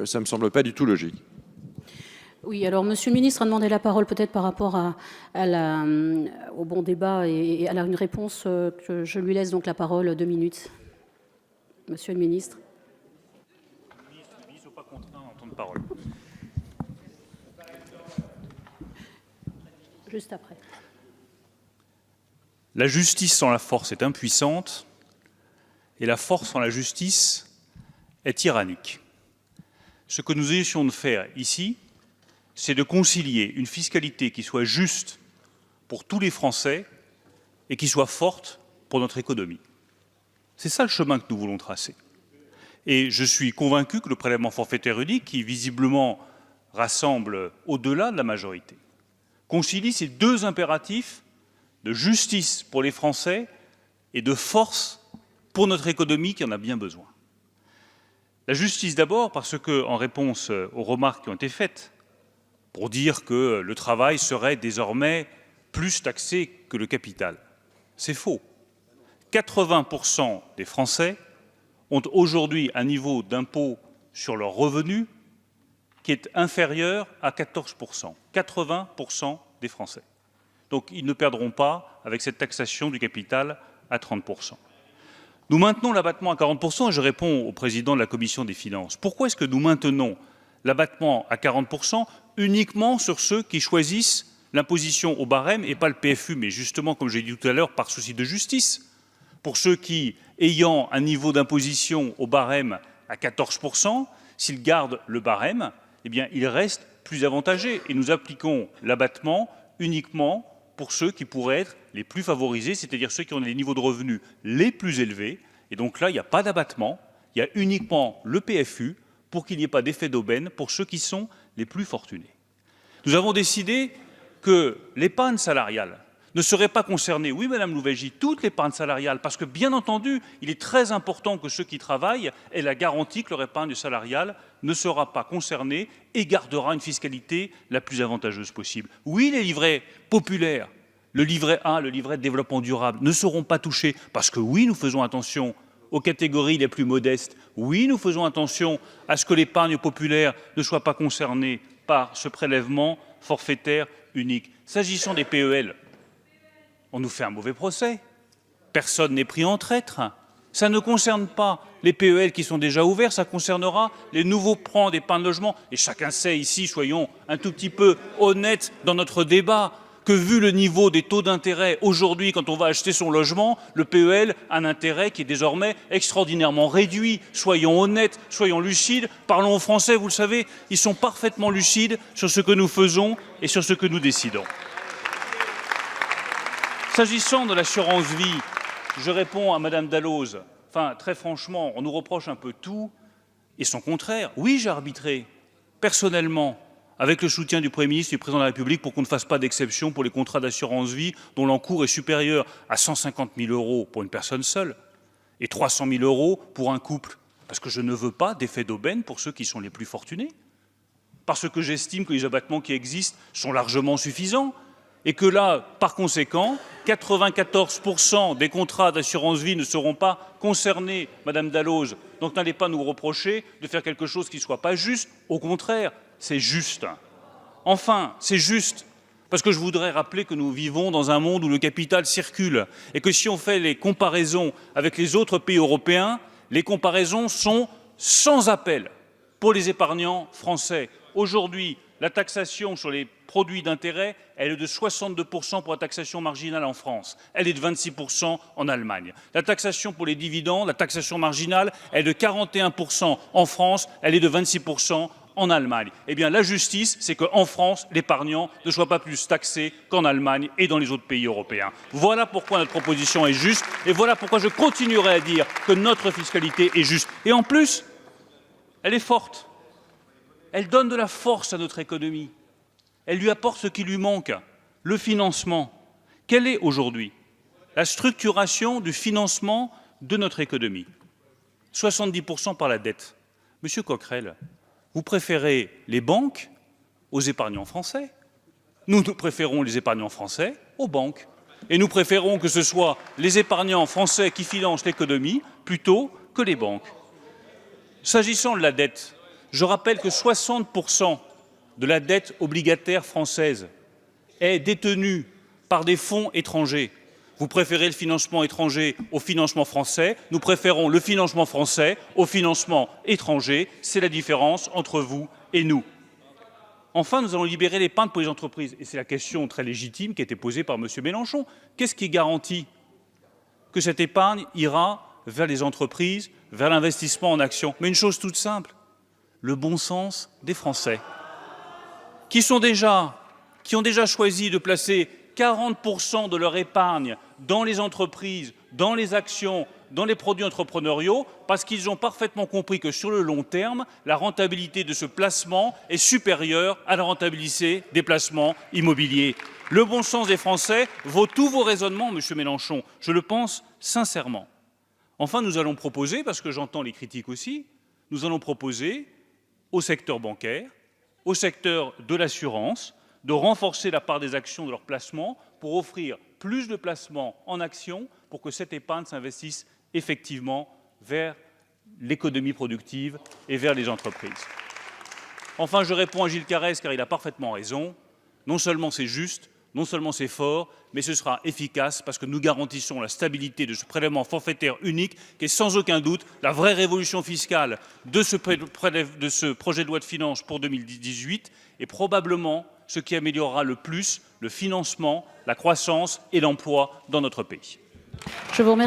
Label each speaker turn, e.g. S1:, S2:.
S1: ça ne me semble pas du tout logique.
S2: Oui, alors Monsieur le ministre a demandé la parole peut-être par rapport au bon débat et à une réponse que je lui laisse donc la parole 2 minutes. Monsieur le ministre.
S3: Les ministres ne sont pas contraints à entendre parole.
S2: Juste après.
S3: La justice sans la force est impuissante et la force sans la justice est tyrannique. Ce que nous essayons de faire ici, c'est de concilier une fiscalité qui soit juste pour tous les Français et qui soit forte pour notre économie. C'est ça le chemin que nous voulons tracer. Et je suis convaincu que le prélèvement forfaitaire unique, qui visiblement rassemble au-delà de la majorité, concilie ces deux impératifs de justice pour les Français et de force pour notre économie qui en a bien besoin. La justice d'abord parce que, en réponse aux remarques qui ont été faites, pour dire que le travail serait désormais plus taxé que le capital. C'est faux. 80% des Français ont aujourd'hui un niveau d'impôt sur leurs revenus qui est inférieur à 14%. 80% des Français. Donc ils ne perdront pas avec cette taxation du capital à 30%. Nous maintenons l'abattement à 40% et je réponds au président de la Commission des finances. Pourquoi est-ce que nous maintenons l'abattement à 40% uniquement sur ceux qui choisissent l'imposition au barème et pas le PFU, mais justement, comme j'ai dit tout à l'heure, par souci de justice, pour ceux qui, ayant un niveau d'imposition au barème à 14%, s'ils gardent le barème, eh bien, ils restent plus avantagés. Et nous appliquons l'abattement uniquement pour ceux qui pourraient être les plus favorisés, c'est-à-dire ceux qui ont les niveaux de revenus les plus élevés. Et donc là, il n'y a pas d'abattement, il y a uniquement le PFU pour qu'il n'y ait pas d'effet d'aubaine pour ceux qui sont les plus fortunés. Nous avons décidé que l'épargne salariale ne serait pas concernée. Oui, Madame Louwagie, toute l'épargne salariale, parce que, bien entendu, il est très important que ceux qui travaillent aient la garantie que leur épargne salariale ne sera pas concernée et gardera une fiscalité la plus avantageuse possible. Oui, les livrets populaires, le livret A, le livret de développement durable, ne seront pas touchés, parce que oui, nous faisons attention aux catégories les plus modestes. Oui, nous faisons attention à ce que l'épargne populaire ne soit pas concernée par ce prélèvement forfaitaire unique. S'agissant des PEL, on nous fait un mauvais procès. Personne n'est pris en traître. Ça ne concerne pas les PEL qui sont déjà ouverts, ça concernera les nouveaux plans d'épargne logement. Et chacun sait ici, soyons un tout petit peu honnêtes dans notre débat, que vu le niveau des taux d'intérêt aujourd'hui, quand on va acheter son logement, le PEL a un intérêt qui est désormais extraordinairement réduit. Soyons honnêtes, soyons lucides. Parlons aux Français, vous le savez, ils sont parfaitement lucides sur ce que nous faisons et sur ce que nous décidons. S'agissant de l'assurance vie, je réponds à Madame Dalloz. Enfin, très franchement, on nous reproche un peu tout et son contraire. Oui, j'ai arbitré, personnellement, avec le soutien du Premier ministre et du Président de la République, pour qu'on ne fasse pas d'exception pour les contrats d'assurance vie dont l'encours est supérieur à 150 000 € pour une personne seule et 300 000 € pour un couple. Parce que je ne veux pas d'effet d'aubaine pour ceux qui sont les plus fortunés. Parce que j'estime que les abattements qui existent sont largement suffisants. Et que là, par conséquent, 94% des contrats d'assurance vie ne seront pas concernés, Madame Dalloz. Donc n'allez pas nous reprocher de faire quelque chose qui ne soit pas juste. Au contraire, c'est juste. Enfin, c'est juste, parce que je voudrais rappeler que nous vivons dans un monde où le capital circule et que si on fait les comparaisons avec les autres pays européens, les comparaisons sont sans appel pour les épargnants français. Aujourd'hui, la taxation sur les produits d'intérêt, elle est de 62% pour la taxation marginale en France. Elle est de 26% en Allemagne. La taxation pour les dividendes, la taxation marginale, elle est de 41% en France. Elle est de 26% en Allemagne. Eh bien, la justice, c'est qu'en France, l'épargnant ne soit pas plus taxé qu'en Allemagne et dans les autres pays européens. Voilà pourquoi notre proposition est juste et voilà pourquoi je continuerai à dire que notre fiscalité est juste. Et en plus, elle est forte. Elle donne de la force à notre économie. Elle lui apporte ce qui lui manque, le financement. Quelle est aujourd'hui la structuration du financement de notre économie? 70% par la dette. Monsieur Coquerel, vous préférez les banques aux épargnants français. Nous préférons les épargnants français aux banques. Et nous préférons que ce soit les épargnants français qui financent l'économie plutôt que les banques. S'agissant de la dette, Je rappelle que 60% de la dette obligataire française est détenue par des fonds étrangers. Vous préférez le financement étranger au financement français. Nous préférons le financement français au financement étranger. C'est la différence entre vous et nous. Enfin, nous allons libérer l'épargne pour les entreprises. Et c'est la question très légitime qui a été posée par M. Mélenchon. Qu'est-ce qui garantit que cette épargne ira vers les entreprises, vers l'investissement en actions? Mais une chose toute simple, le bon sens des Français, qui ont déjà choisi de placer 40% de leur épargne dans les entreprises, dans les actions, dans les produits entrepreneuriaux, parce qu'ils ont parfaitement compris que sur le long terme, la rentabilité de ce placement est supérieure à la rentabilité des placements immobiliers. Le bon sens des Français vaut tous vos raisonnements, Monsieur Mélenchon. Je le pense sincèrement. Enfin, nous allons proposer, parce que j'entends les critiques aussi, nous allons proposer au secteur bancaire, au secteur de l'assurance, de renforcer la part des actions de leur placement pour offrir plus de placements en actions pour que cette épargne s'investisse effectivement vers l'économie productive et vers les entreprises. Enfin, je réponds à Gilles Carrez car il a parfaitement raison. Non seulement c'est juste, non seulement c'est fort, mais ce sera efficace parce que nous garantissons la stabilité de ce prélèvement forfaitaire unique qui est sans aucun doute la vraie révolution fiscale de ce projet de loi de finances pour 2018 et probablement ce qui améliorera le plus le financement, la croissance et l'emploi dans notre pays.
S2: Je vous remercie.